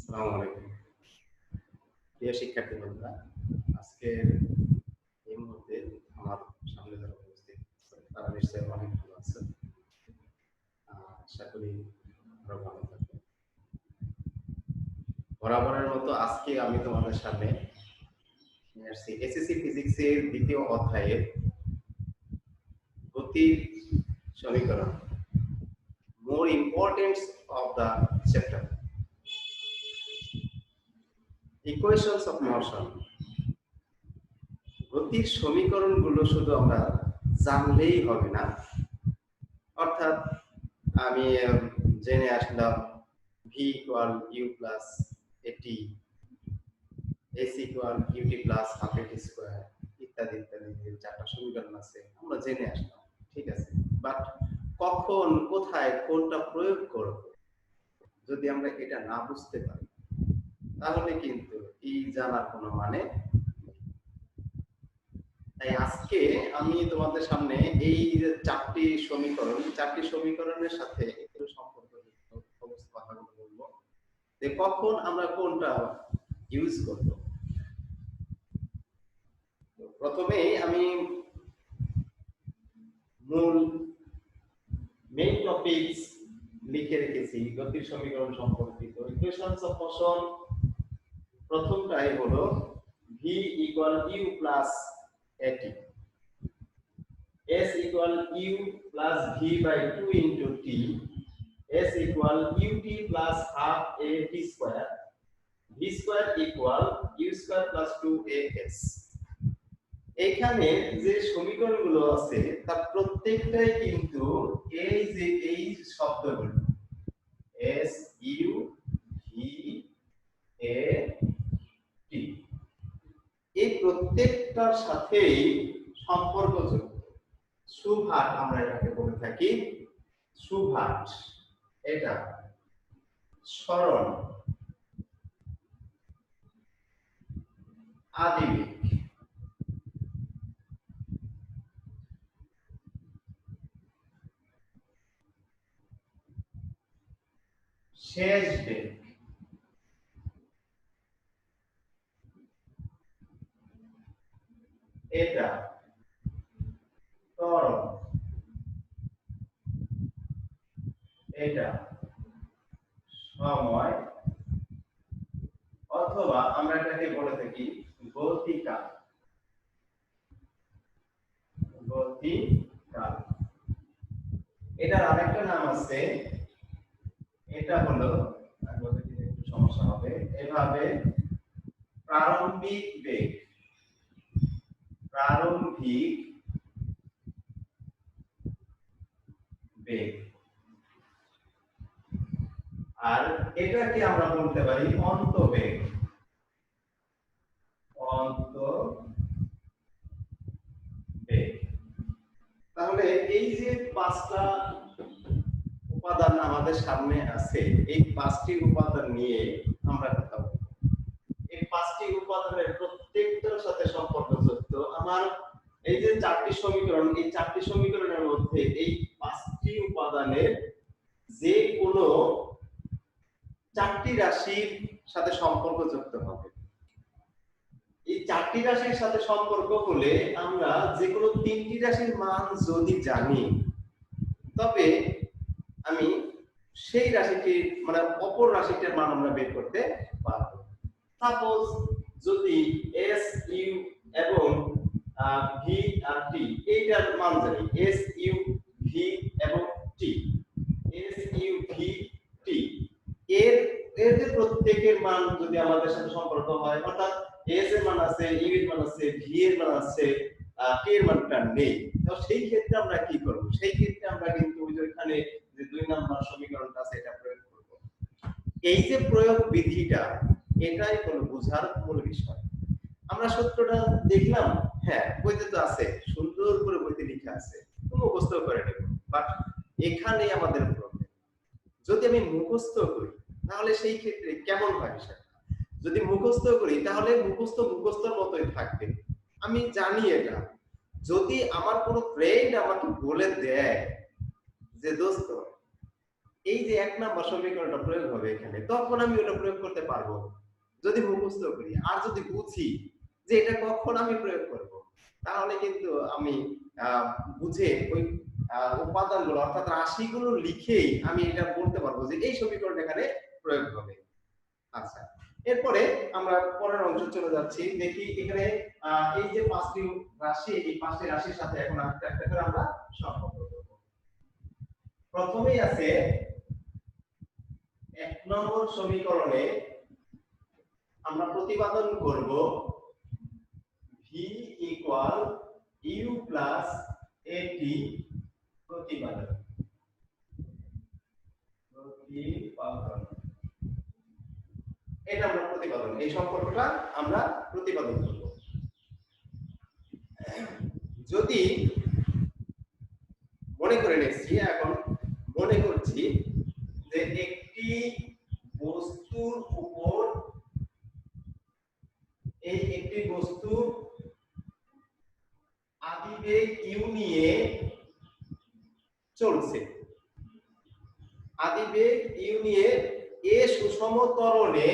আসসালামু আলাইকুম। প্রিয় শিক্ষার্থী বন্ধুরা, আজকে এই মুহূর্তে আমার সামনে যারা উপস্থিত তারা নিশ্চয়ই অনেক ভালো আছে। আশা করি আরো ভালো থাকবে। বরাবরের মতো আজকে আমি তোমাদের সামনে নিয়ে আসছি এসএসসি ফিজিক্সের দ্বিতীয় অধ্যায়ের গতির সমীকরণ, more importance of the chapter, equations of motion. গতির সমীকরণগুলো শুধু আমরা জানলেই হবে না, অর্থাৎ আমি জেনে আসলাম v equal you plus a t, s equal u t plus half a t square, ইত্যাদি ইত্যাদি যে চারটা সমীকরণ আছে আমরা জেনে আসলাম, ঠিক আছে। বাট কখন কোথায় কোনটা প্রয়োগ করব যদি আমরা এটা না বুঝতে পারি তাহলে কিন্তু এই জানার কোনো মানে নেই। তাই আজকে আমি তোমাদের সামনে এই যে চারটি সমীকরণের সাথে একটু সম্পর্কযুক্ত কথাগুলো বলবো যে কখন আমরা কোনটা ইউজ করব। প্রথমে আমি মূল মেইন টপিকস লিখে রেখেছি গতির সমীকরণ সম্পর্কিত ইকুয়েশনস অফ মোশন। প্রথমটাই হলো V equal you plus A T, s equal u plus v by 2 into t, s equal ut plus half a t square, v square equal u square plus 2as। এখানে যে সমীকরণগুলো আছে তার প্রত্যেকটাই কিন্তু এই শব্দগুলো s u v a t এই প্রত্যেকটার সাথেই সম্পর্কযুক্ত। সুভাট আমরা এটাকে বলে থাকি, সুভাট এটা সরল, আদিবেগ, শেষ বেগ, এটা ত্বরণ, এটা সময়, অথবা আমরা এটাকে বলে থাকি গতিকাল। গতিকাল এটার আরেকটা নাম আছে, এটা হলো একটু সমস্যা হবে, এভাবে প্রারম্ভিক বেগ, প্রারম্ভিক বেগ। আর এটাকে আমরা বলতে পারি অন্তবেগ, অন্তবেগ। তাহলে এই যে পাঁচটা উপাদান আমাদের সামনে আছে, এই পাঁচটি উপাদান নিয়ে আমরা কথা বলবো। এই পাঁচটি উপাদানের প্রত্যেকটার সাথে সম্পর্কযুক্ত আমার এই যে চারটি সমীকরণ, এই চারটি সমীকরণের মধ্যে এই পাঁচটি উপাদানের যে কোনো চারটি রাশির সাথে সম্পর্কযুক্ত হবে। এই চারটি রাশির সাথে সম্পর্ক হলে আমরা যে কোনো তিনটি রাশির মান যদি জানি তবে আমি সেই রাশিটির মানে অপর রাশিটির মান আমরা বের করতে পারবো। সাপোজ যদি s u এবং v আর t এইটার মান জানি, s u v এবং t, s u v t এর যে প্রত্যেকের মান যদি আমাদের সাথে সম্পর্ক হয়, অর্থাৎ s এর মান আছে, u এর মান আছে, v এর মান আছে, t এর মানটা নেই, তো সেই ক্ষেত্রে আমরা কি করব? সেই ক্ষেত্রে আমরা কিন্তু ওই যে এখানে যে 2 নাম্বার সমীকরণটা আছে এটা প্রয়োগ করব। এই যে প্রয়োগ বিধিটা, এটাই হলো বোঝার মূল বিষয়। আমরা সূত্রটা দেখলাম, হ্যাঁ বইতে তো আছে, সুন্দর করে বইতে লেখা আছে, তো মুখস্থ করে নেব। বাট এখানেই আমাদের প্রবলেম। যদি আমি মুখস্থ করি তাহলে সেই ক্ষেত্রে কেমন হয় বিষয়টা? যদি মুখস্থ করি তাহলে মুখস্থর মতোই থাকবে, আমি জানি এটা। যদি আমার কোনো ফ্রেন্ড আমাকে বলে দেয় যে দোস্ত এই যে 1 নম্বর সমীকরণটা প্রয়োগ হবে এখানে, তখন আমি ওটা প্রয়োগ করতে পারবো যদি মুখস্থ করি। আর যদি বুঝি যে এটা কখন আমি প্রয়োগ করব, তাহলে কিন্তু আমি বুঝে ওই উপাদানগুলো অর্থাৎ রাশিগুলো লিখেই আমি এটা বলতে পারবো যে এই সমীকরণটা এখানে প্রয়োগ হবে। আচ্ছা, এরপরে আমরা পরের অংশে চলে যাচ্ছি। দেখি এখানে এই যে 5টি রাশি, এই 5টি রাশির সাথে এখন একটা একটা করে আমরা সম্পর্ক করব। প্রথমেই আছে 1 নম্বর সমীকরণে আমরা প্রতিপাদন করব v equal u plus at প্রতিপাদন। এটা আমরা প্রতিপাদন, এই সম্পর্কটা আমরা প্রতিপাদন করব। যদি মনে করে নিচ্ছি, এখন মনে করছি যে একটি বস্তুর উপর একটি বস্তু আদিবেগ u নিয়ে চলছে। আদিবেগ u নিয়ে a সুষম ত্বরণে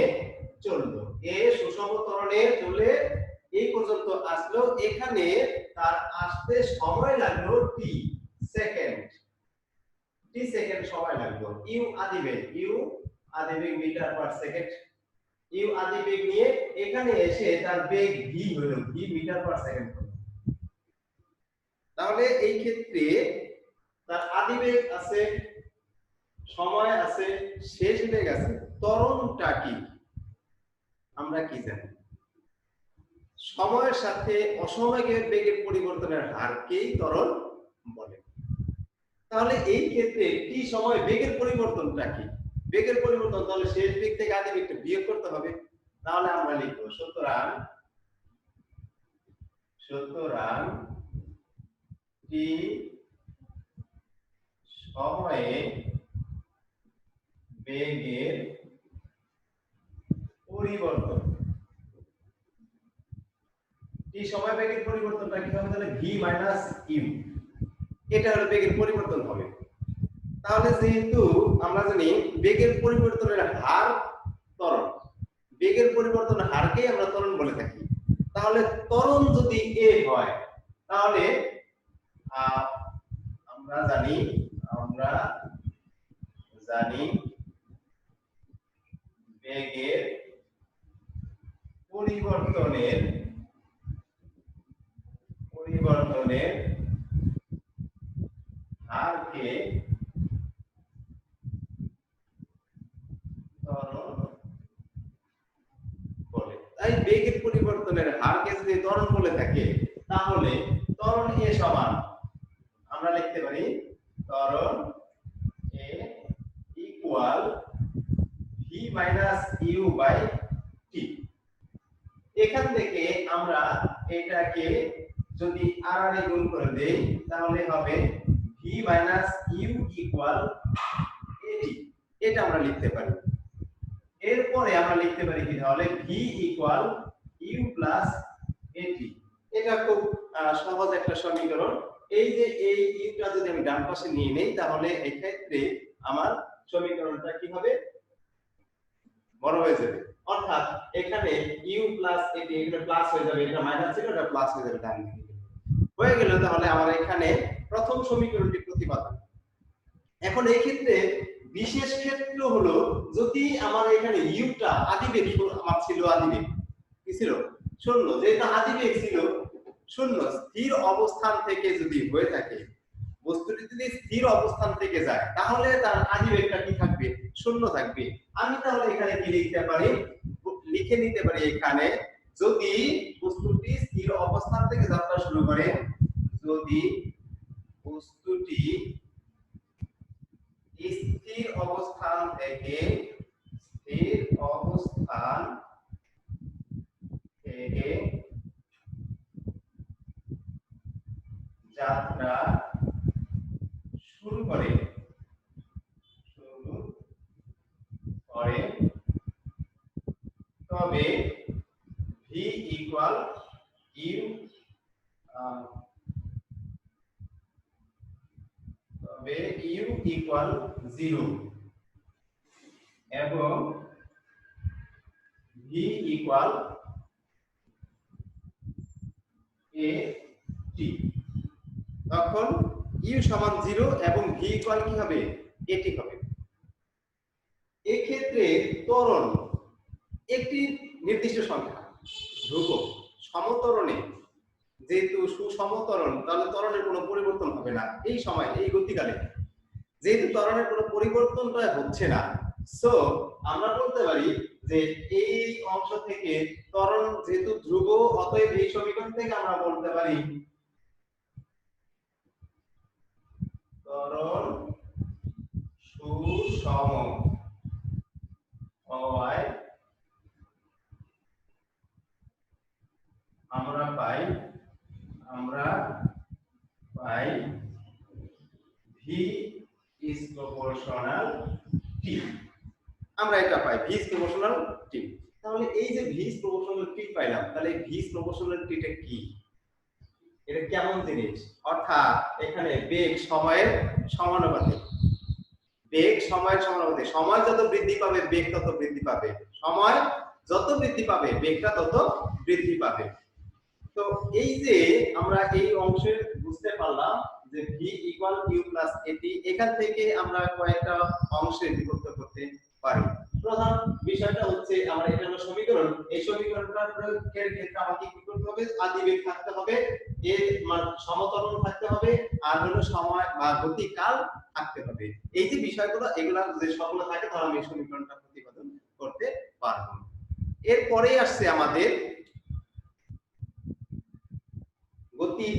চললো, a সুষম ত্বরণে চলে এই পর্যন্ত আসলো। এখানে তার আসতে সময় লাগলো t সেকেন্ড, t সেকেন্ড সময় লাগলো। u আদিবেগ মিটার পার সেকেন্ড, u আদিবেগ নিয়ে এখানে এসে তার বেগ v হলো, v মিটার পার সেকেন্ড হলো। তাহলে এই ক্ষেত্রে তার আদিবেগ আছে, সময় আছে, শেষ বেগ আছে। ত্বরণটা কি আমরা কি জানি? সময়ের সাথে অসময়ের বেগের পরিবর্তনের হারকেই ত্বরণ বলে। তাহলে এই ক্ষেত্রে টি সময় বেগের পরিবর্তনটা কি? বেগের পরিবর্তন, তাহলে শেষ বেগ থেকে আদি বেগটা বিয়োগ করতে হবে। তাহলে আমরা লিখব সুতরাং টি সময়ে বেগের পরিবর্তন, টি সময় বেগের পরিবর্তনটা কি হবে? তাহলে v মাইনাস u, এটা হলো বেগের পরিবর্তন হবে। তাহলে যেহেতু আমরা জানি বেগের পরিবর্তনের হার ত্বরণ, বেগের পরিবর্তনের হারকেই আমরা ত্বরণ বলে থাকি। তাহলে ত্বরণ যদি a হয়, তাহলে আমরা জানি বেগের পরিবর্তনের হারকে ত্বরণ বলে। তাই বেগের পরিবর্তনের হারকে যদি ত্বরণ বলে থাকে, তাহলে ত্বরণ a সমান আমরা লিখতে পারি ত্বরণ a equal v minus u by t। এখান থেকে আমরা এটাকে যদি r এ গুণ করে দেই, তাহলে হবে v minus u equal at, এটা আমরা লিখতে পারি। এরপরে আমরা লিখতে পারি কি, তাহলে v equal u plus at। এটা খুব সহজ একটা সমীকরণ। এই যে এই ইউটা যদি আমি ডান পাশে নিয়ে নেই, তাহলে এই ক্ষেত্রে আমার সমীকরণটা কি হবে? বড় হয়ে যাবে। অর্থাৎ এখানে u প্লাস at, এখানে প্লাস হয়ে যাবে, এটা মাইনাস ছিল, এটা প্লাস হয়ে যাবে ডান দিকে হয়ে গেল। তাহলে আমার এখানে প্রথম সমীকরণটি প্রতিপাদন। এখন এই ক্ষেত্রে বিশেষ ক্ষেত্র হলো, যদি আমার এখানে ইউটা আদিবেগ আমার ছিল, আদিবেগ কি ছিল? শূন্য। যেটা আদিবেগ ছিল শূন্য, স্থির অবস্থান থেকে যদি হয়ে থাকে, বস্তুটি যদি স্থির অবস্থান থেকে যায়, তাহলে তার আদিবেগটা কি থাকবে? শূন্য থাকবে। আমি তাহলে এখানে কি লিখতে পারি? লিখে নিতে পারি এখানে, যদি বস্তুটি স্থির অবস্থান থেকে যাত্রা শুরু করে, যদি বস্তুটি স্থির অবস্থান থেকে যাত্রা শুরু করে, তবে v ইকুয়াল u, তবে u ইকুয়াল 0। এবং v ইকুয়াল a t, তখন u সমান 0 এবং v ইকুয়াল কি হবে, at হবে। এই ক্ষেত্রে ত্বরণ একটি নির্দিষ্ট সংখ্যা, ধ্রুব সমত্বরণে যেহেতু সুসমত্বরণ, তাহলে ত্বরণের কোনো পরিবর্তন হবে না এই সময়, এই গতিকালে যেহেতু ত্বরণের কোনো পরিবর্তনটা হচ্ছে না, সো আমরা বলতে পারি যে এই অংশ থেকে ত্বরণ যেহেতু ধ্রুব, অতএব এই সমীকরণ থেকে আমরা বলতে পারি ত্বরণ সুষম হওয়ায় আমরা পাই v is proportional t, আমরা এটা পাই v is proportional t। তাহলে এই যে v is proportional t পাইলাম, তাহলে v is proportional t টা কি, এটা কেমন জিনিস? অর্থাৎ এখানে বেগ সময়ের সমানুপাতিক, বেগ সময়ের সমানুপাতিক, সময় যত বৃদ্ধি পাবে বেগ তত বৃদ্ধি পাবে, সময় যত বৃদ্ধি পাবে বেগটা তত বৃদ্ধি পাবে। তো এই যে আমরা এই অংশে বুঝতে পারলাম যে v equal u plus at, এখান থেকে আমরা কয়েকটা অংশে বিভক্ত করতে পারি। প্রধান বিষয়টা হচ্ছে আমরা এটা হলো সমীকরণ, এই সমীকরণটার প্রয়োগের ক্ষেত্রে আমাকে কি করতে হবে, আদিবেগ থাকতে হবে, এর সমত্বরণ থাকতে হবে, আর হলো সময় বা গতিকাল থাকতে হবে। এই যে বিষয়গুলো, এগুলা যদি সবগুলো থাকে তাহলে আমি এই সমীকরণটা প্রতিপাদন করতে পারবো। এরপরেই আসছে আমাদের গতির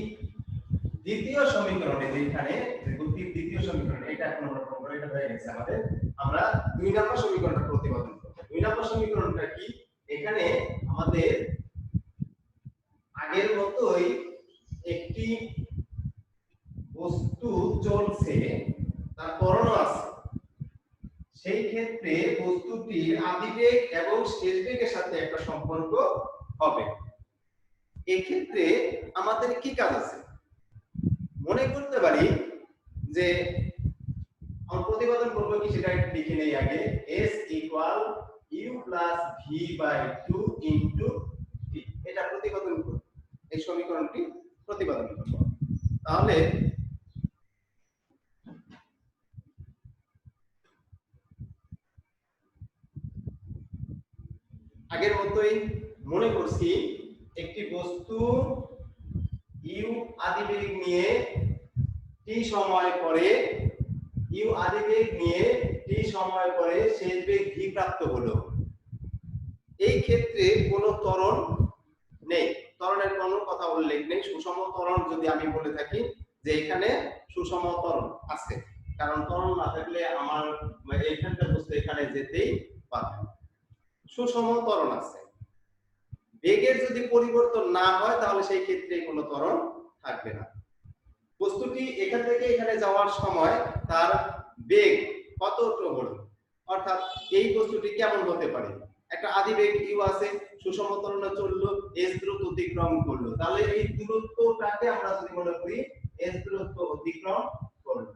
দ্বিতীয় সমীকরণে, যেখানে গতির দ্বিতীয় সমীকরণ, এটা এখন আমরা প্রমাণ, এটা হয়ে গেছে আমাদের। আমরা 2 নম্বর সমীকরণটা প্রতিপাদন করব। 2 নম্বর সমীকরণটা কি, এখানে আমাদের আগের মতোই একটি বস্তু চলছে, তার ত্বরণ আছে, সেই ক্ষেত্রে বস্তুটির আদিবেগ এবং শেষ বেগের সাথে একটা সম্পর্ক হবে। এই ক্ষেত্রে আমাদের কি কাজ আছে, মনে করতে পারি যে আমরা প্রতিপাদন করব কি, সেটা একটু লিখে নেই আগে। s equal u plus v by 2 into t, এটা প্রতিপাদন করব, এই সমীকরণটি প্রতিপাদন করব। তাহলে আগের মতোই মনে করছি একটি বস্তু u আদিবেগ নিয়ে t সময় পরে, u আদিবেগ নিয়ে t সময় পরে শেষ বেগ v প্রাপ্ত হলো। এই ক্ষেত্রে কোনো ত্বরণ নেই, ত্বরণের কোনো কথা উল্লেখ নেই। সুষম ত্বরণ যদি আমি বলে থাকি যে এখানে সুষম ত্বরণ আছে, কারণ ত্বরণ না থাকলে আমার এইখানকার বস্তু এখানে যেতেই পারবে না। সুষম ত্বরণ আছে, বেগের যদি পরিবর্তন না হয় তাহলে সেই ক্ষেত্রে কোনো ত্বরণ থাকবে না। বস্তুটি এখান থেকে এখানে যাওয়ার সময় তার বেগ কত প্রবল, অর্থাৎ এই বস্তুটি কেমন হতে পারে, একটা আদিবেগ u আছে, সুষম ত্বরণে চললো, s দূরত্ব অতিক্রম করলো, তাহলে এই দূরত্বটাকে আমরা যদি মনে করি s দূরত্ব অতিক্রম করলো।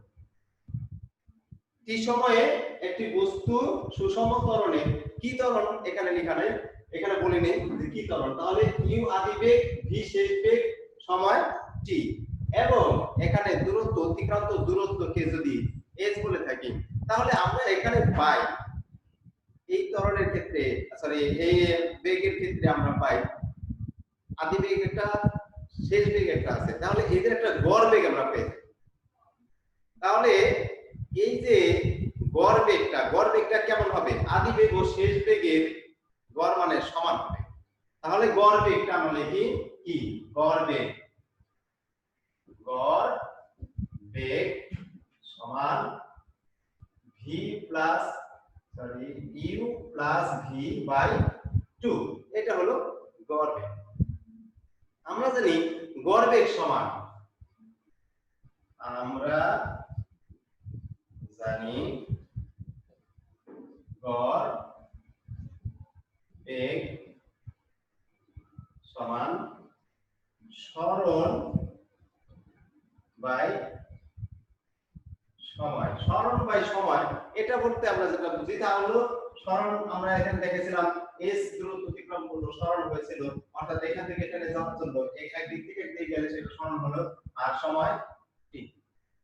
t সময়ে একটি বস্তু সুষম ত্বরণে, কি ত্বরণ এখানে লেখা নেই, এখানে বলি নেই যে কি ত্বরণ, তাহলে u আদিবেগ, v শেষ বেগ, সময় t, এবং এখানে দূরত্ব, অতিক্রান্ত দূরত্বকে যদি s বলে থাকি, তাহলে আমরা এখানে পাই এই ত্বরণের ক্ষেত্রে, সরি এই বেগের ক্ষেত্রে আমরা পাই আদিবেগ একটা, শেষ বেগ একটা আছে, তাহলে এদের একটা গড় বেগ আমরা পেয়ে যাই। তাহলে এই যে গড় বেগটা কেমন হবে, আদিবেগ ও শেষ বেগের গড় মানে সমান হবে। তাহলে গড় বেগটা আমরা লিখি কি, গড় বেগ সমান v plus u plus v by 2, এটা হলো গড় বেগ। আমরা জানি গড় বেগ সমান, আমরা জানি গড় বেগ সমান সরণ বাই সময়, সরণ বাই সময়, এটা বলতে আমরা যেটা বুঝি তা হলো সরণ। আমরা এখানে দেখেছিলাম s দূরত্ব অতিক্রম করলো, সরণ হয়েছিল, অর্থাৎ এখান থেকে এখানে যাওয়ার জন্য একদিক থেকে একদিকে গেলে সেটা সরণ হলো, আর সময় t।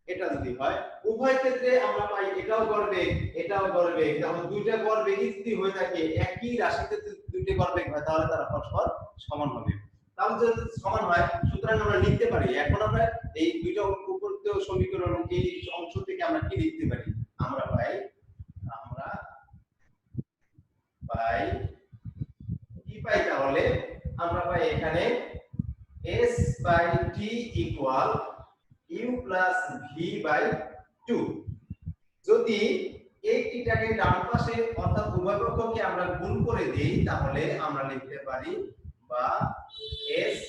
এটা যদি হয় উভয় ক্ষেত্রে আমরা পাই এটাও গড়বেগ এটাও গড়বেগ, তাহলে দুইটা গড়বেগ যদি হয়ে থাকে একই রাশিতে দুইটা গড়বেগ হয় তাহলে তারা পরস্পর সমান হবে। তাহলে যদি সমান হয় সুতরাং আমরা লিখতে পারি, এখন আমরা এই দুইটা উপরোক্ত সমীকরণ এই অংশ থেকে আমরা কি লিখতে পারি, আমরা পাই কি পাই, তাহলে আমরা পাই এখানে s by t equal u plus v by 2। যদি এই টিটাকে ডান পাশে অর্থাৎ উভয় পক্ষকে আমরা গুণ করে দেই তাহলে আমরা লিখতে পারি বা s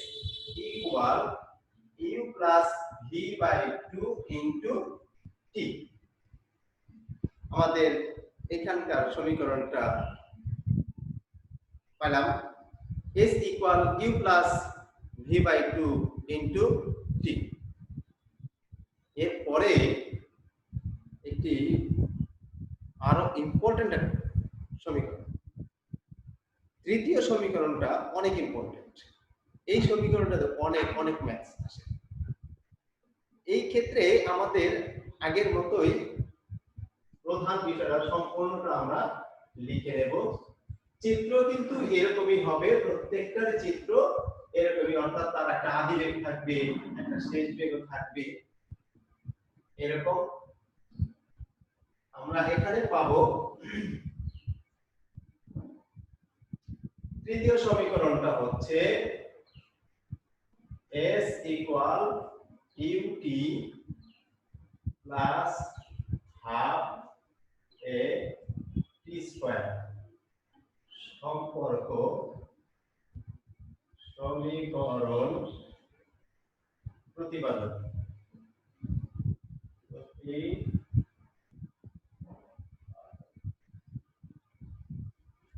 equal u plus v by 2 into t। আমাদের এখানকার সমীকরণটা পেলাম s equal u plus v by 2 into t। এরপরে একটি আরো ইম্পর্টেন্ট সমীকরণ, তৃতীয় সমীকরণটা অনেক ইম্পর্টেন্ট। এই সমীকরণটাতে অনেক অনেক ম্যাথস আসে। এই ক্ষেত্রে আমাদের আগের মতোই প্রধান বিষয়টা সম্পূর্ণটা আমরা লিখে নেব। চিত্র কিন্তু এরকমই হবে, প্রত্যেকটার চিত্র এরকমই, অর্থাৎ তার একটা আদি বেগ থাকবে, একটা শেষ বেগও থাকবে। এরকম আমরা এখানে পাবো তৃতীয় সমীকরণটা হচ্ছে s equal ut plus half a t square সম্পর্ক সমীকরণ প্রতিপাদন।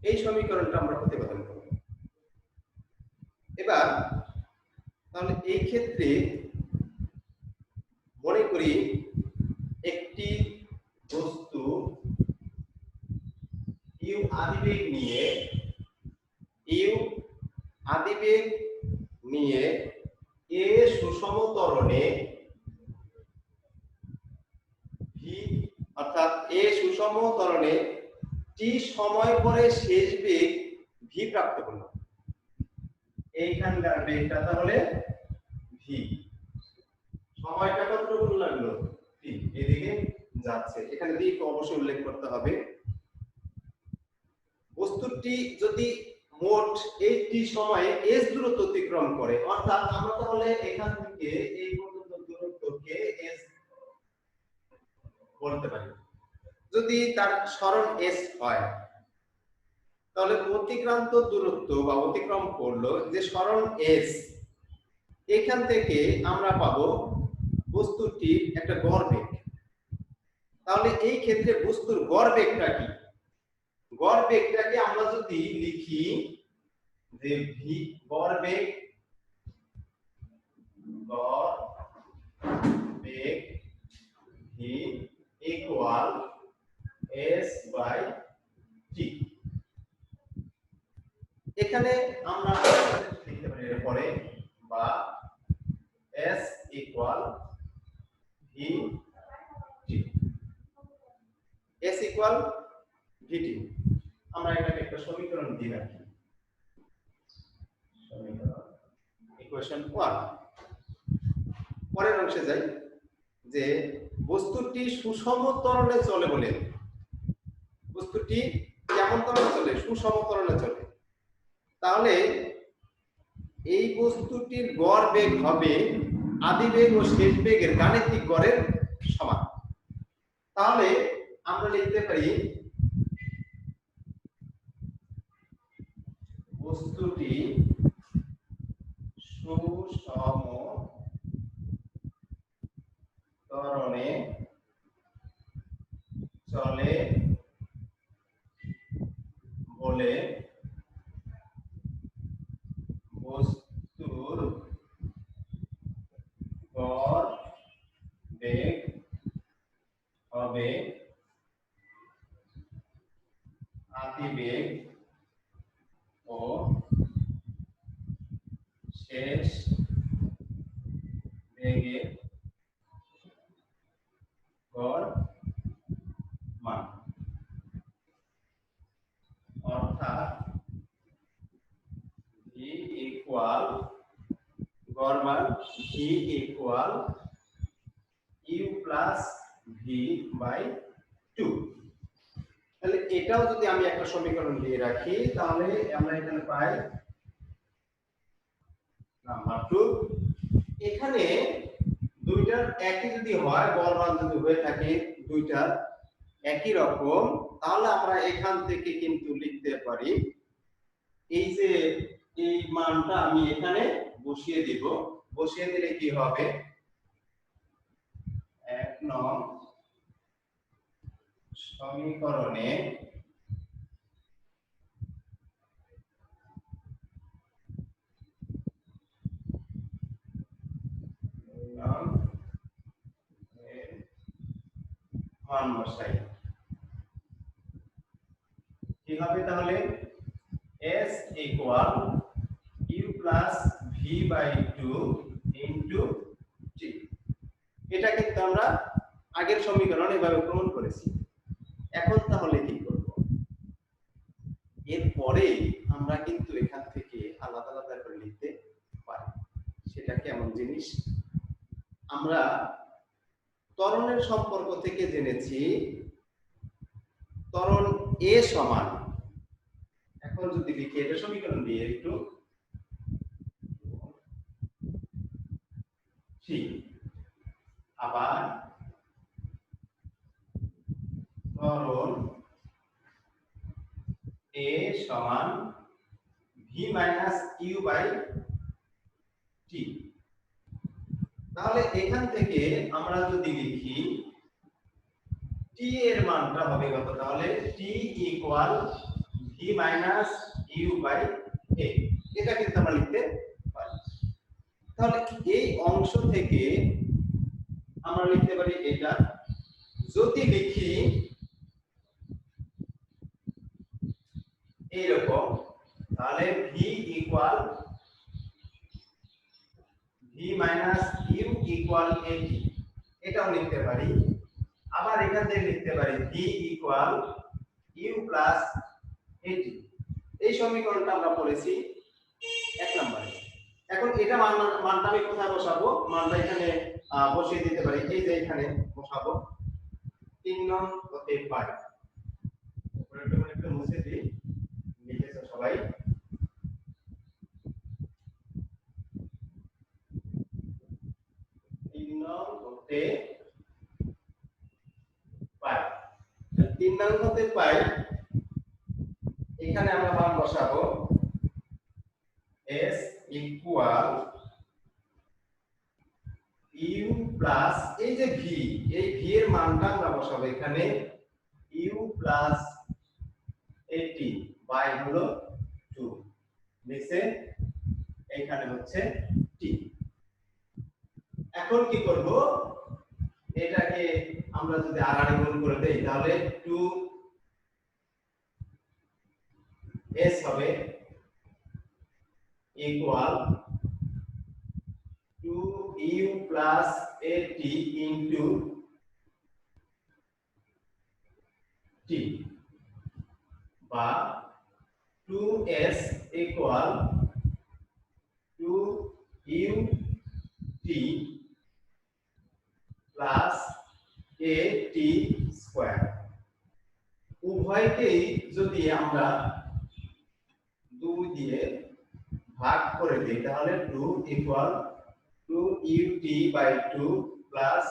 এই সমীকরণটা আমরা প্রতিপাদন করব। এবার তাহলে এই ক্ষেত্রে মনে করি একটি বস্তু u আদিবেগ নিয়ে a সুষম ত্বরণে v অর্থাৎ a সুষম ত্বরণে t সময় পরে শেষ বেগ v প্রাপ্ত করলো। এইখানকার বেগটা তাহলে v, সময়টা কতটুকু লাগলো t, এদিকে যাচ্ছে। এখানে দিক অবশ্যই উল্লেখ করতে হবে। বস্তুটি যদি মোট এই t সময়ে s দূরত্ব অতিক্রম করে, অর্থাৎ আমরা তাহলে এখান থেকে এই পর্যন্ত দূরত্বকে s বলতে পারি। যদি তার সরণ s হয় তাহলে অতিক্রান্ত দূরত্ব বা অতিক্রম করলো যে সরণ s, এখান থেকে আমরা পাবো বস্তুটির একটা গড় বেগ। তাহলে এই ক্ষেত্রে বস্তুর গড় বেগটা কি, গড় বেগটাকে আমরা যদি লিখি যে v গড় বেগ v equal s by t। এখানে আমরা লিখতে পারি এরপরে বা s equal v t, s equal v t। আমরা এটাকে একটা সমীকরণ দিয়ে রাখি, সমীকরণ ইকুয়েশন 1। পরের অংশে যাই, যে বস্তুটি সুষম ত্বরণে চলে বলে, বস্তুটি কেমন ত্বরণে চলে, সুষম ত্বরণে চলে, তাহলে এই বস্তুটির গড় বেগ হবে আদি বেগ ও শেষ বেগের গাণিতিক গড়ের সমান। তাহলে আমরা লিখতে পারি বস্তুটি সুষম ত্বরণে চলে বলে বস্তুর গড় বেগ আদিবেগ ও শেষ বেগের গড় মান, অর্থাৎ ভি ইকুয়াল গড় মান v equal you plus v by 2। তাহলে এটাও যদি আমি একটা সমীকরণ দিয়ে রাখি তাহলে আমরা এখানে পাই নাম্বার 2। এখানে দুইটার একই যদি হয়, গড় মান যদি হয়ে থাকে দুইটার একই রকম, তাহলে আমরা এখান থেকে কিন্তু লিখতে পারি এই যে এই মানটা আমি এখানে বসিয়ে দিব। বসিয়ে দিলে কি হবে, 1 নং সমীকরণে মান বসাই। কি হবে তাহলে, s equal u plus v by 2 into t। এটা কিন্তু আমরা আগের সমীকরণ এভাবে প্রমাণ করেছি। এখন তাহলে কি করব, এরপরে আমরা কিন্তু এখান থেকে আলাদা আলাদা করে লিখতে পারি। সেটা কেমন জিনিস, আমরা ত্বরণের সম্পর্ক থেকে জেনেছি ত্বরণ a সমান, এখন যদি লিখি এটা সমীকরণ দিয়ে একটু ঠিক, আবার ত্বরণ a সমান v minus u by t। তাহলে এখান থেকে আমরা যদি লিখি t এর মানটা হবে কত, তাহলে t equal v minus u by a, এটা কিন্তু আমরা লিখতে পারি। তাহলে এই অংশ থেকে আমরা লিখতে পারি এটা, যদি লিখি এইরকম তাহলে v equal v minus u equal at, এটাও লিখতে পারি। আবার এখান থেকে লিখতে পারি v equal u plus at। এই সমীকরণটা আমরা পড়েছি 1 নম্বরে। এখন এটা মানটা আমি কোথায় বসাবো, মানটা এখানে বসিয়ে দিতে পারি, এই যে এখানে বসাবো 3 নং হতে পারে। উপরেরটা একটু মুছে দিই, লিখেছো সবাই। 3 নং হতে পাই, 3 নং হতে পাই। এখানে আমরা মান বসাবো s ইকুয়াল u প্লাস এই যে v, এই v এর মানটা আমরা বসাবো এখানে u প্লাস at বাই হলো 2 নিচে এখানে হচ্ছে t। এখন কি করব, এটাকে আমরা যদি আড়াআড়ি গুণ করে দেই তাহলে 2s হবে equal 2u plus at into t, বা 2s equal 2ut plus at square. উভয়কেই যদি আমরা 2 দিয়ে ভাগ করে দিই তাহলে 2 equal 2ut by 2 plus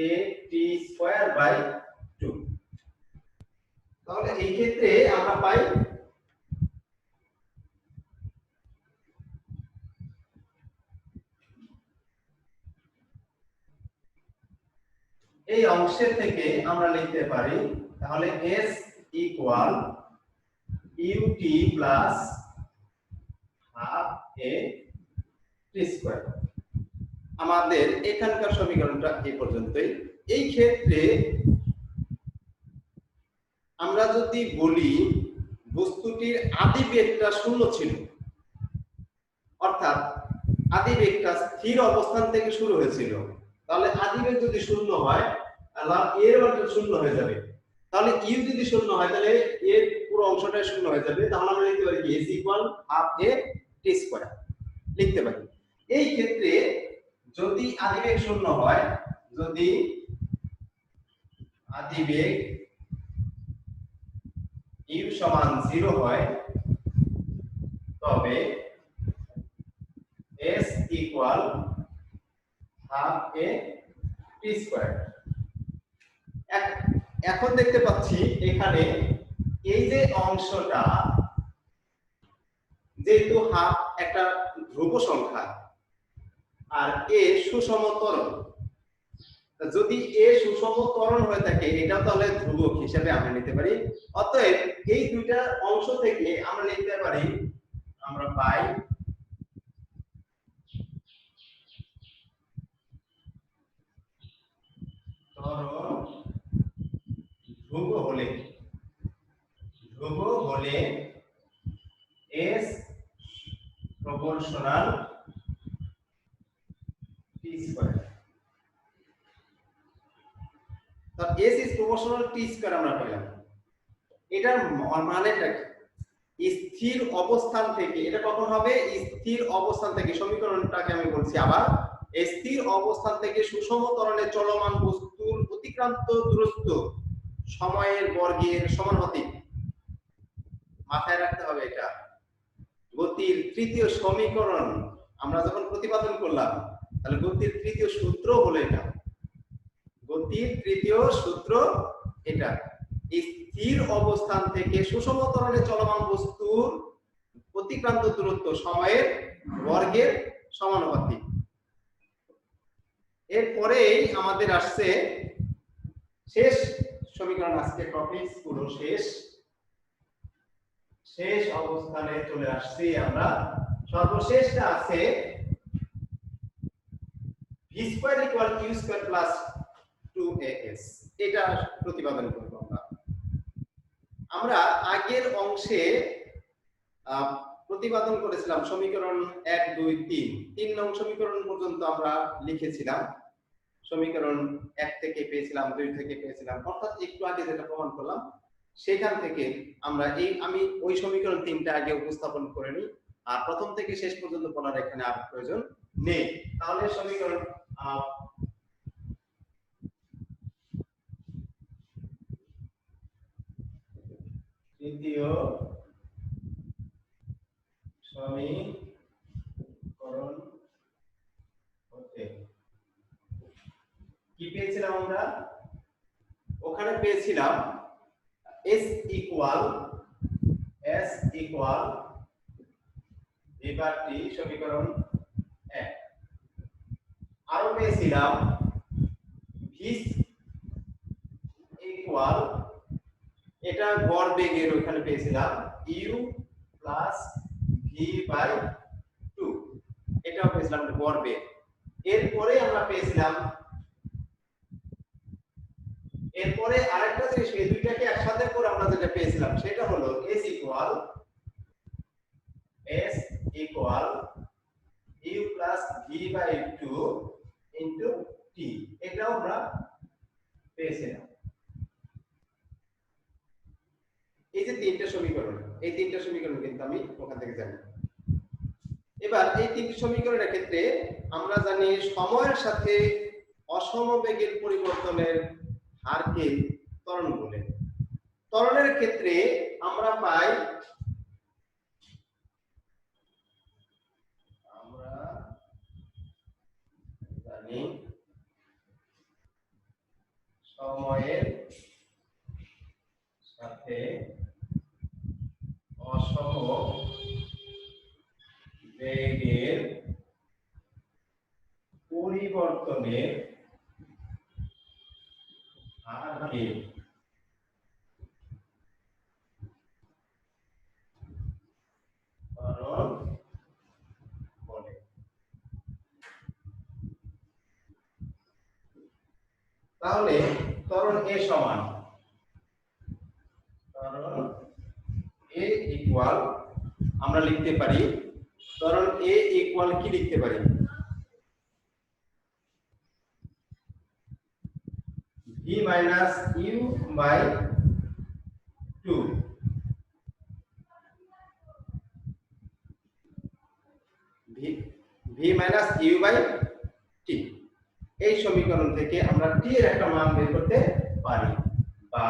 at square by 2। তাহলে এই ক্ষেত্রে আমরা পাই এই অংশের থেকে আমরা লিখতে পারি তাহলে s equal ut plus half a t square. আমাদের এখানকার সমীকরণটা এই পর্যন্তই। এই ক্ষেত্রে আমরা যদি বলি বস্তুটির আদি বেগটা 0 ছিল, অর্থাৎ আদি বেগটা স্থির অবস্থান থেকে শুরু হয়েছিল, তাহলে আদি বেগ যদি 0 হয় তাহলে এর মানটা 0 হয়ে যাবে। তাহলে ইউ যদি 0 হয় তাহলে এর পুরো অংশটাই 0 হয়ে যাবে। তাহলে আমরা লিখতে পারি কি s = half a t square লিখতে পারি। এই ক্ষেত্রে যদি আদি বেগ 0 হয়, যদি আদি বেগ u সমান 0 হয়, তবে s = half a t square. এখন দেখতে পাচ্ছি এখানে এই যে অংশটা, যেহেতু হাফ একটা ধ্রুব সংখ্যা আর এ সুষম ত্বরণ, যদি এ সুষম ত্বরণ হয়ে থাকে এটাও তাহলে ধ্রুবক হিসেবে আমরা নিতে পারি। অতএব এই দুইটা অংশ থেকে আমরা লিখতে পারি, আমরা পাই ত্বরণ ধ্রুব হলে s প্রপোর্শনাল t স্কয়ার। তো s is proportional t square আমরা পেলাম। এটার মানেটা কি? স্থির অবস্থান থেকে, এটা কখন হবে? স্থির অবস্থান থেকে, সমীকরণটাকে আমি বলছি আবার, স্থির অবস্থান থেকে সুষম ত্বরণে চলমান বস্তুর অতিক্রান্ত দূরত্ব সময়ের বর্গের সমানুপাতিক। মাথায় রাখতে হবে এটা। গতির তৃতীয় সমীকরণ আমরা যখন প্রতিপাদন করলাম, তাহলে গতির তৃতীয় সূত্র হলো এটা। গতির তৃতীয় সূত্র এটা। স্থির অবস্থান থেকে সুষম ত্বরণে চলমান বস্তুর অতিক্রান্ত দূরত্ব সময়ের বর্গের সমানুপাতিক। এরপরেই আমাদের আসছে শেষ সমীকরণ। আজকে টপিক পুরো শেষ অবস্থানে চলে আসছি আমরা। সর্বশেষটা আছে v square equal u square plus 2as। এটা প্রতিপাদন করব আমরা আগের অংশে প্রতিপাদন করেছিলাম সমীকরণ 1 2 3 নং সমীকরণ পর্যন্ত আমরা লিখেছিলাম। সমীকরণ 1 থেকে পেয়েছিলাম, 2 থেকে পেয়েছিলাম, অর্থাৎ একটু আগে যেটা প্রমাণ করলাম সেখান থেকে আমরা আমি ওই সমীকরণ 3টা আগে উপস্থাপন করে নিই, আর প্রথম থেকে শেষ পর্যন্ত বলার এখানে আর প্রয়োজন নেই। তাহলে সমীকরণ তৃতীয় সমীকরণ হতে কি পেয়েছিলাম আমরা? ওখানে পেয়েছিলাম s ইকুয়াল v/t সমীকরণ 1। আরো পেয়েছিলাম v ইকুয়াল, এটা গড় বেগের ওখানে পেয়েছিলাম u প্লাস v/2, এটাও পেয়েছিলাম গড় বেগ। এরপরে আমরা পেয়েছিলাম, এরপরে আরেকটা জিনিস, এই দুইটাকে একসাথে করে আমরা যেটা পেয়েছিলাম সেটা হলো s equal u plus v/2 into t। এটাও আমরা পেয়েছিলাম। এই যে তিনটা সমীকরণ, এই তিনটা সমীকরণ কিন্তু আমি ওখান থেকে জানি। এবার এই তিনটি সমীকরণের ক্ষেত্রে আমরা জানি সময়ের সাথে অসমবেগের পরিবর্তনের হারকে ত্বরণ বলে। ত্বরণের ক্ষেত্রে আমরা পাই, আমরা জানি সময়ের সাথে অসমবেগের পরিবর্তনের হারকে ত্বরণ বলে। তাহলে ত্বরণ a সমান ইকুয়াল আমরা লিখতে পারি, ধরুন a ইকুয়াল কি লিখতে পারি, v minus u by 2, v minus u by t। এই সমীকরণ থেকে আমরা t এর একটা মান বের করতে পারি, বা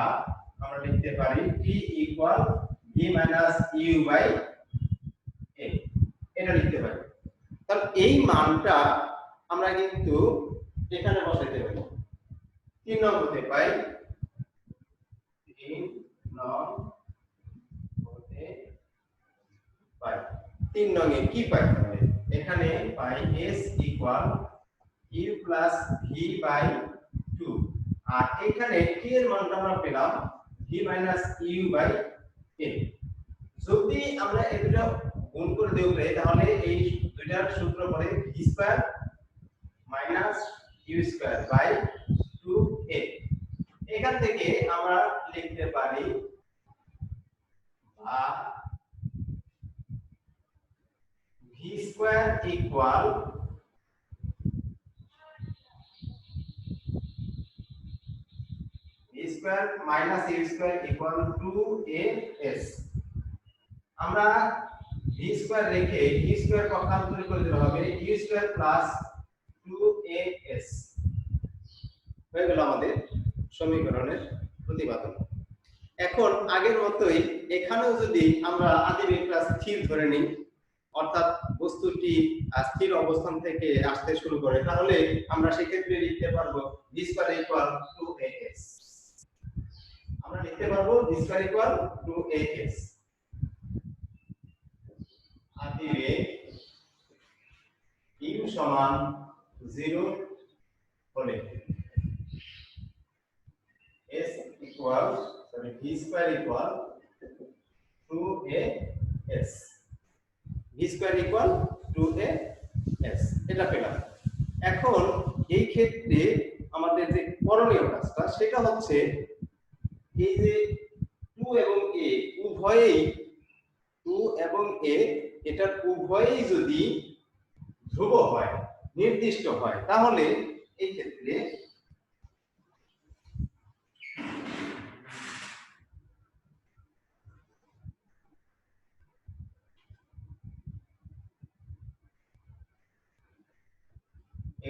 আমরা লিখতে পারি t equal v minus u by a, এটা লিখতে পারি। তাহলে এই মানটা আমরা কিন্তু এখানে বসাইতে পারি, 3 নং হতে পাই, 3 নং হতে পাই। 3 নং এ কি পাই, তাহলে এখানে পাই s equal u plus v by 2, আর এখানে t এর মানটা আমরা পেলাম v minus u by a। যদি আমরা এই দুটো গুণ করে দেই উপরে, তাহলে এই দুইটার সূত্র পড়ে v square minus u square by 2a। এখান থেকে আমরা লিখতে পারি v square equal v square minus u square equal 2as। আমরা v স্কয়ার রেখে u স্কয়ার পক্ষান্তর করে দিতে হবে, u স্কয়ার প্লাস 2as হয়ে গেল আমাদের সমীকরণের প্রতিপাদন। এখন আগের মতোই এখানেও যদি আমরা আদি বেগটা স্থির ধরে নিই, অর্থাৎ বস্তুটি স্থির অবস্থান থেকে আসতে শুরু করে, তাহলে আমরা সেক্ষেত্রে লিখতে পারবো v স্কয়ার ইকুয়াল 2as। আমরা লিখতে পারবো v স্কয়ার ইকুয়াল 2as। আদি বেগ u সমান 0 হলে s equal v square equal 2as, v square equal 2as, এটা পেলাম। এখন এই ক্ষেত্রে আমাদের যে করণীয় কাজটা সেটা হচ্ছে এই যে 2 এবং a উভয়েই, 2 এবং a এটার উভয়েই যদি ধ্রুব হয়, নির্দিষ্ট হয়, তাহলে এই ক্ষেত্রে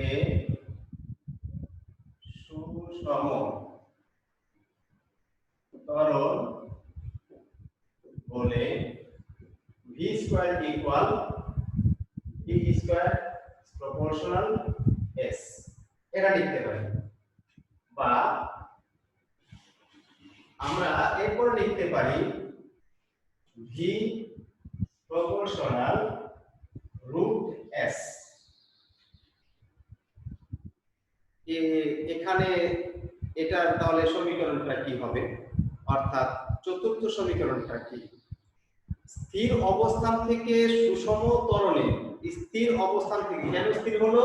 a সুষম ত্বরণ বলে v square equal v square proportional s, এটা লিখতে পারি। বা আমরা এরপর লিখতে পারি v প্রপোর্শনাল রুট s। এখানে এটার তাহলে সমীকরণটা কি হবে, অর্থাৎ চতুর্থ সমীকরণটা কি, স্থির অবস্থান থেকে সুষম ত্বরণে, স্থির অবস্থান থেকে, কেন স্থির হলো,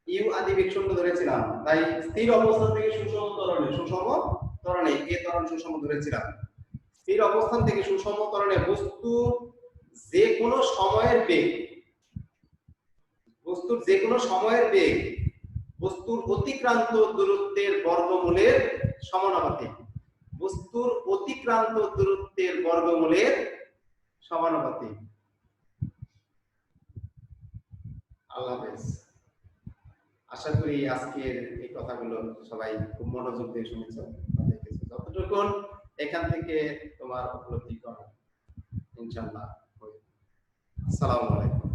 ইউ আদি বেগ শূন্য ধরেছিলাম, তাই স্থির অবস্থান থেকে সুষম ত্বরণে এ ত্বরণ সুষম ধরেছিলাম। স্থির অবস্থান থেকে সুষম ত্বরণে বস্তুর যে কোনো সময়ের বেগ, বস্তুর যে কোনো সময়ের বেগ বস্তুর অতিক্রান্ত দূরত্বের বর্গমূলের সমানুপাতিক, বস্তুর অতিক্রান্ত দূরত্বের বর্গমূলের সমানুপাতিক। আল্লাহ হাফেজ। আশা করি আজকের এই কথাগুলো সবাই খুব মনোযোগ দিয়ে শুনেছ, যতটুকু এখান থেকে তোমার উপলব্ধি করো ইনশাআল্লাহ। আসসালামু আলাইকুম।